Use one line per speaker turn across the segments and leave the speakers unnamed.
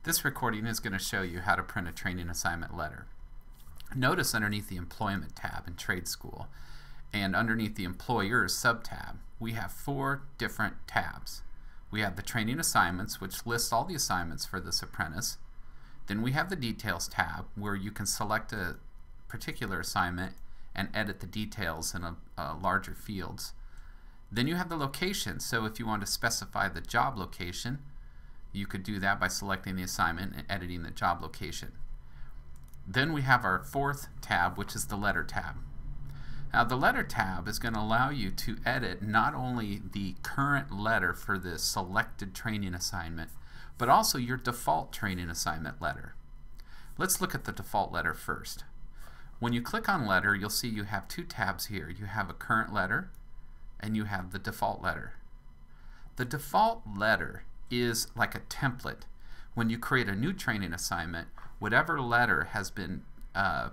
This recording is going to show you how to print a training assignment letter. Notice underneath the Employment tab in Trade School and underneath the Employers sub-tab, we have 4 different tabs. We have the Training Assignments, which lists all the assignments for this apprentice. Then we have the Details tab, where you can select a particular assignment and edit the details in larger fields. Then you have the Location, so if you want to specify the job location, you could do that by selecting the assignment and editing the job location. Then we have our 4th tab, which is the Letter tab. Now the Letter tab is going to allow you to edit not only the current letter for the selected training assignment, but also your default training assignment letter. Let's look at the default letter first. When you click on Letter, you'll see you have 2 tabs here. You have a current letter and you have the default letter. The default letter is like a template. When you create a new training assignment, whatever letter has been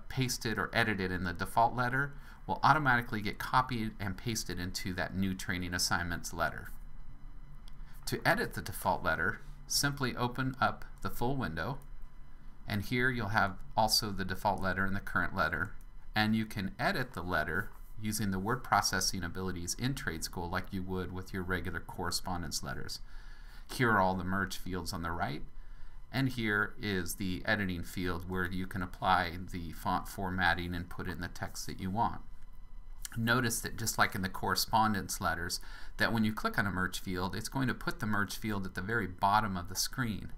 pasted or edited in the default letter will automatically get copied and pasted into that new training assignment's letter. To edit the default letter, simply open up the full window, and here you'll have also the default letter and the current letter, and you can edit the letter using the word processing abilities in Trade School like you would with your regular correspondence letters. Here are all the merge fields on the right, and here is the editing field where you can apply the font formatting and put in the text that you want. Notice that just like in the correspondence letters, that when you click on a merge field, it's going to put the merge field at the very bottom of the screen.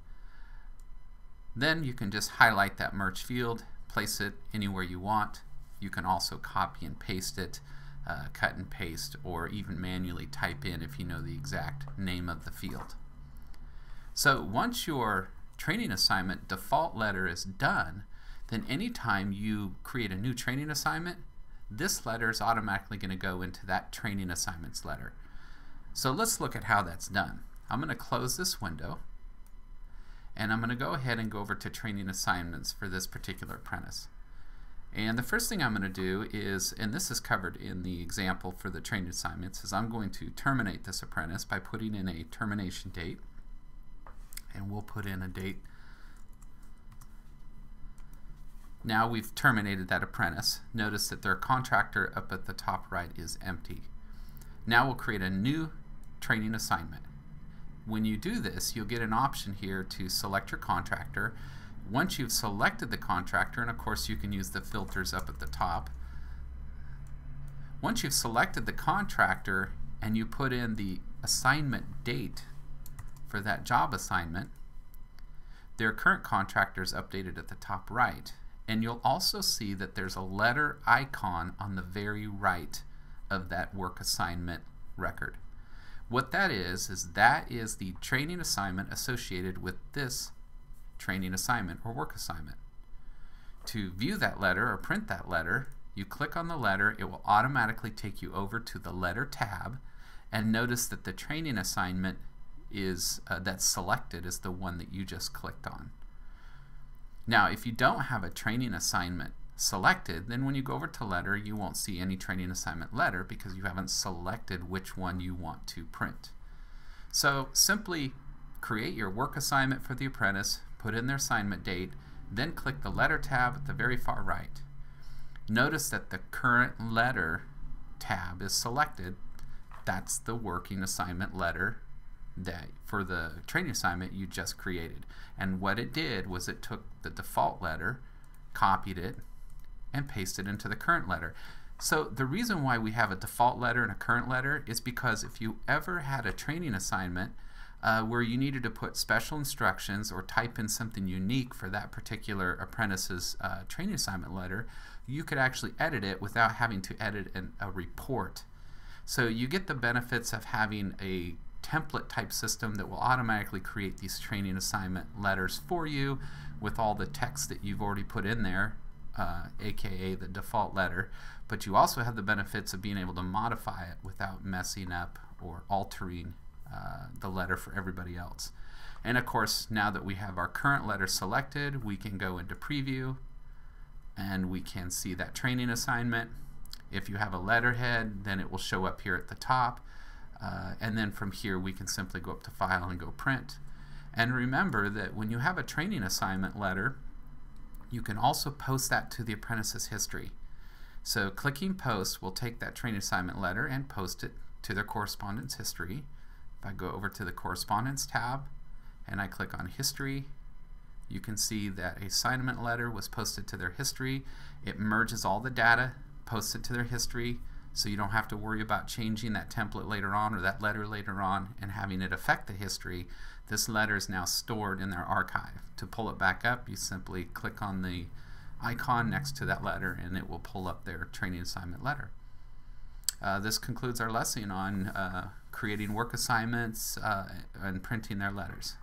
Then you can just highlight that merge field, place it anywhere you want. You can also copy and paste it, cut and paste, or even manually type in if you know the exact name of the field. So once your training assignment default letter is done, then anytime you create a new training assignment, this letter is automatically going to go into that training assignments letter. So let's look at how that's done. I'm going to close this window, and I'm going to go ahead and go over to training assignments for this particular apprentice. And the first thing I'm going to do is, and this is covered in the example for the training assignments, is I'm going to terminate this apprentice by putting in a termination date. And we'll put in a date. Now we've terminated that apprentice. Notice that their contractor up at the top right is empty. Now we'll create a new training assignment. When you do this, you'll get an option here to select your contractor. Once you've selected the contractor, and of course you can use the filters up at the top. Once you've selected the contractor and you put in the assignment date for that job assignment, their current contractor is updated at the top right, and you'll also see that there's a letter icon on the very right of that work assignment record. What that is the training assignment associated with this training assignment or work assignment. To view that letter or print that letter, you click on the letter. It will automatically take you over to the Letter tab, and notice that the training assignment that's selected is the one that you just clicked on. Now if you don't have a training assignment selected, then when you go over to Letter, you won't see any training assignment letter because you haven't selected which one you want to print. So simply create your work assignment for the apprentice, put in their assignment date, then click the Letter tab at the very far right. Notice that the Current Letter tab is selected. That's the working assignment letter that for the training assignment you just created. And what it did was it took the default letter, copied it, and pasted it into the current letter. So the reason why we have a default letter and a current letter is because if you ever had a training assignment where you needed to put special instructions or type in something unique for that particular apprentice's training assignment letter, you could actually edit it without having to edit a report. So you get the benefits of having a template type system that will automatically create these training assignment letters for you with all the text that you've already put in there, aka the default letter, but you also have the benefits of being able to modify it without messing up or altering the letter for everybody else. And of course, now that we have our current letter selected, we can go into preview and we can see that training assignment. If you have a letterhead, then it will show up here at the top. And then from here we can simply go up to File and go Print. And remember that when you have a training assignment letter, you can also post that to the apprentice's history. So clicking post will take that training assignment letter and post it to their correspondence history. If I go over to the correspondence tab and I click on history, you can see that a assignment letter was posted to their history. It merges all the data, posts it to their history, so you don't have to worry about changing that template later on or that letter later on and having it affect the history. This letter is now stored in their archive. To pull it back up, you simply click on the icon next to that letter and it will pull up their training assignment letter. This concludes our lesson on creating work assignments and printing their letters.